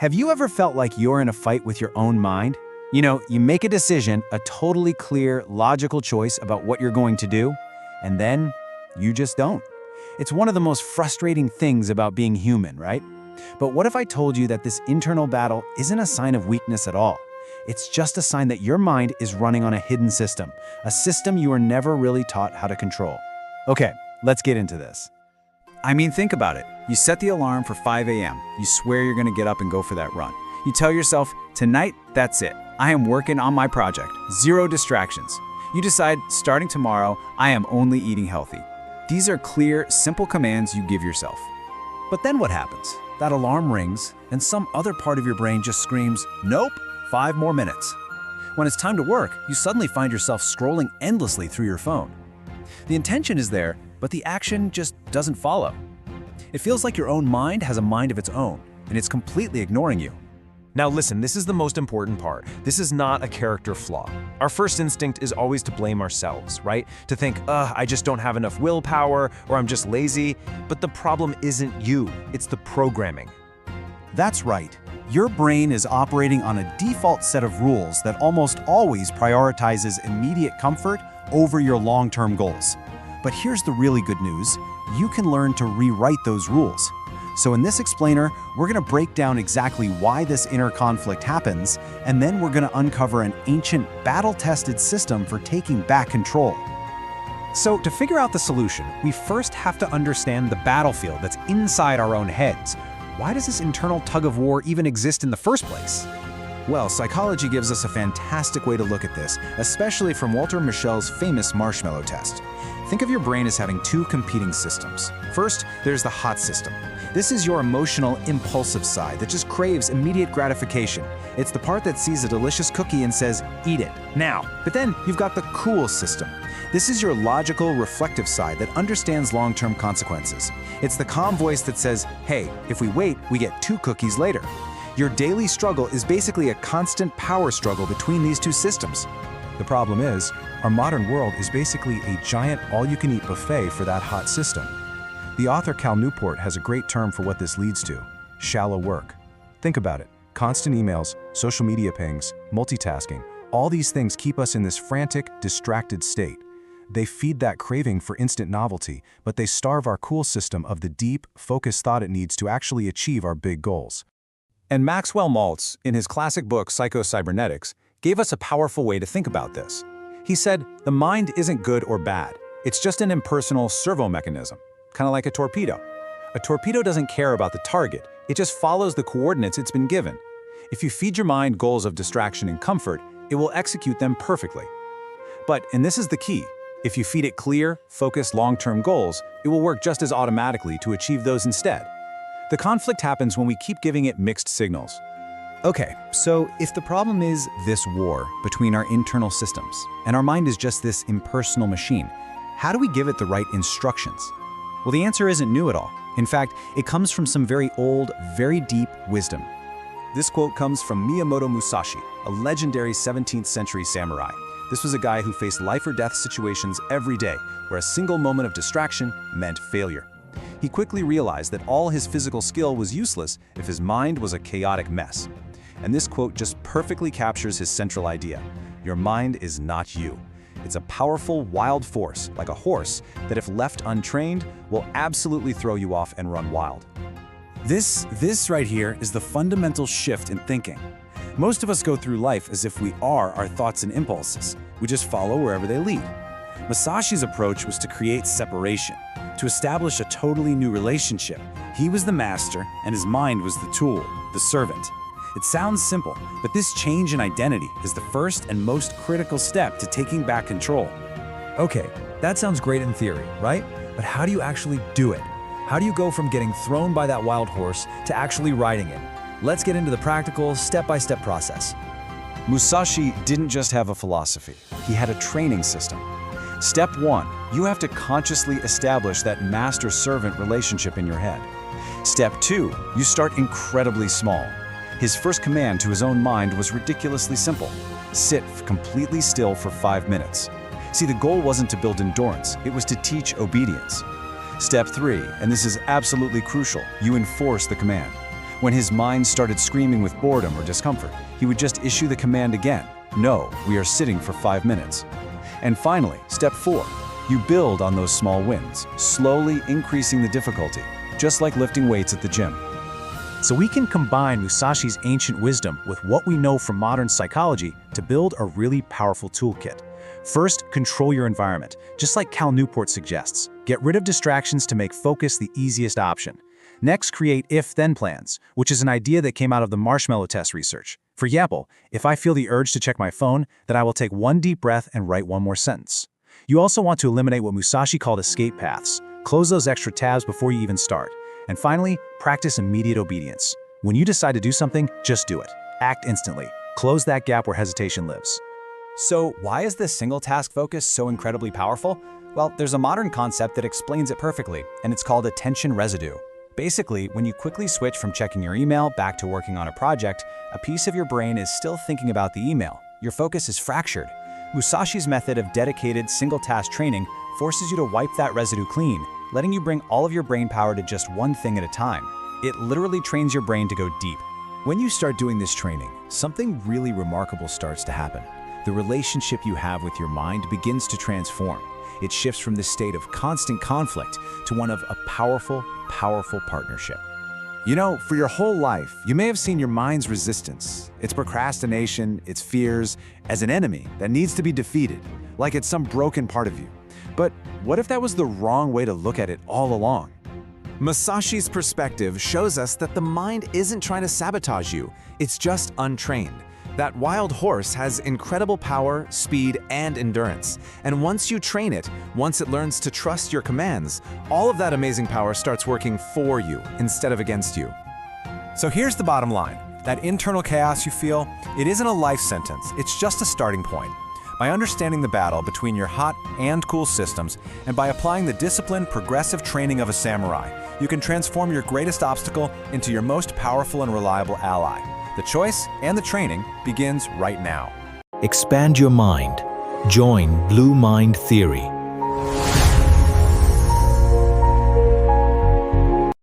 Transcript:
Have you ever felt like you're in a fight with your own mind? You make a decision, a totally clear, logical choice about what you're going to do, and then you just don't. It's one of the most frustrating things about being human, right? But what if I told you that this internal battle isn't a sign of weakness at all? It's just a sign that your mind is running on a hidden system, a system you were never really taught how to control. Okay, let's get into this. Think about it. You set the alarm for 5 a.m. You swear you're gonna get up and go for that run. You tell yourself, tonight, that's it. I am working on my project. Zero distractions. You decide, starting tomorrow, I am only eating healthy. These are clear, simple commands you give yourself. But then what happens? That alarm rings, and some other part of your brain just screams, nope, 5 more minutes. When it's time to work, you suddenly find yourself scrolling endlessly through your phone. The intention is there, but the action just doesn't follow. It feels like your own mind has a mind of its own, and it's completely ignoring you. Now listen, this is the most important part. This is not a character flaw. Our first instinct is always to blame ourselves, right? To think, I just don't have enough willpower, or I'm just lazy. But the problem isn't you, it's the programming. That's right. Your brain is operating on a default set of rules that almost always prioritizes immediate comfort over your long-term goals. But here's the really good news. You can learn to rewrite those rules. So in this explainer, we're going to break down exactly why this inner conflict happens, and then we're going to uncover an ancient, battle-tested system for taking back control. So to figure out the solution, we first have to understand the battlefield that's inside our own heads. Why does this internal tug-of-war even exist in the first place? Well, psychology gives us a fantastic way to look at this, especially from Walter Mischel's famous marshmallow test. Think of your brain as having two competing systems. First, there's the hot system. This is your emotional, impulsive side that just craves immediate gratification. It's the part that sees a delicious cookie and says, eat it, now. But then you've got the cool system. This is your logical, reflective side that understands long-term consequences. It's the calm voice that says, hey, if we wait, we get 2 cookies later. Your daily struggle is basically a constant power struggle between these two systems. The problem is, our modern world is basically a giant all-you-can-eat buffet for that hot system. The author Cal Newport has a great term for what this leads to: shallow work. Think about it. Constant emails, social media pings, multitasking, all these things keep us in this frantic, distracted state. They feed that craving for instant novelty, but they starve our cool system of the deep, focused thought it needs to actually achieve our big goals. And Maxwell Maltz, in his classic book Psycho-Cybernetics, gave us a powerful way to think about this. He said, the mind isn't good or bad. It's just an impersonal servo mechanism, kind of like a torpedo. A torpedo doesn't care about the target. It just follows the coordinates it's been given. If you feed your mind goals of distraction and comfort, it will execute them perfectly. But, and this is the key, if you feed it clear, focused, long-term goals, it will work just as automatically to achieve those instead. The conflict happens when we keep giving it mixed signals. Okay, so if the problem is this war between our internal systems, and our mind is just this impersonal machine, how do we give it the right instructions? Well, the answer isn't new at all. In fact, it comes from some very old, very deep wisdom. This quote comes from Miyamoto Musashi, a legendary 17th century samurai. This was a guy who faced life or death situations every day, where a single moment of distraction meant failure. He quickly realized that all his physical skill was useless if his mind was a chaotic mess. And this quote just perfectly captures his central idea. Your mind is not you. It's a powerful, wild force, like a horse, that if left untrained, will absolutely throw you off and run wild. This right here is the fundamental shift in thinking. Most of us go through life as if we are our thoughts and impulses. We just follow wherever they lead. Musashi's approach was to create separation, to establish a totally new relationship. He was the master, and his mind was the tool, the servant. It sounds simple, but this change in identity is the first and most critical step to taking back control. Okay, that sounds great in theory, right? But how do you actually do it? How do you go from getting thrown by that wild horse to actually riding it? Let's get into the practical, step-by-step process. Musashi didn't just have a philosophy, he had a training system. Step 1, you have to consciously establish that master-servant relationship in your head. Step 2, you start incredibly small. His first command to his own mind was ridiculously simple: sit completely still for 5 minutes. See, the goal wasn't to build endurance, it was to teach obedience. Step 3, and this is absolutely crucial, you enforce the command. When his mind started screaming with boredom or discomfort, he would just issue the command again, "No, we are sitting for 5 minutes." And finally, step 4, you build on those small wins, slowly increasing the difficulty, just like lifting weights at the gym. So we can combine Musashi's ancient wisdom with what we know from modern psychology to build a really powerful toolkit. First, control your environment, just like Cal Newport suggests. Get rid of distractions to make focus the easiest option. Next, create if-then plans, which is an idea that came out of the marshmallow test research. For example, if I feel the urge to check my phone, then I will take one deep breath and write one more sentence. You also want to eliminate what Musashi called escape paths. Close those extra tabs before you even start. And finally, practice immediate obedience. When you decide to do something, just do it. Act instantly. Close that gap where hesitation lives. So why is this single task focus so incredibly powerful? Well, there's a modern concept that explains it perfectly, and it's called attention residue. Basically, when you quickly switch from checking your email back to working on a project, a piece of your brain is still thinking about the email. Your focus is fractured. Musashi's method of dedicated single-task training forces you to wipe that residue clean, letting you bring all of your brain power to just one thing at a time. It literally trains your brain to go deep. When you start doing this training, something really remarkable starts to happen. The relationship you have with your mind begins to transform. It shifts from this state of constant conflict to one of a powerful, powerful partnership. You know, for your whole life, you may have seen your mind's resistance, its procrastination, its fears, as an enemy that needs to be defeated, like it's some broken part of you. But what if that was the wrong way to look at it all along? Musashi's perspective shows us that the mind isn't trying to sabotage you, it's just untrained. That wild horse has incredible power, speed, and endurance. And once you train it, once it learns to trust your commands, all of that amazing power starts working for you instead of against you. So here's the bottom line. That internal chaos you feel, it isn't a life sentence, it's just a starting point. By understanding the battle between your hot and cool systems, and by applying the disciplined, progressive training of a samurai, you can transform your greatest obstacle into your most powerful and reliable ally. The choice and the training begins right now. Expand your mind. Join Blue Mind Theory.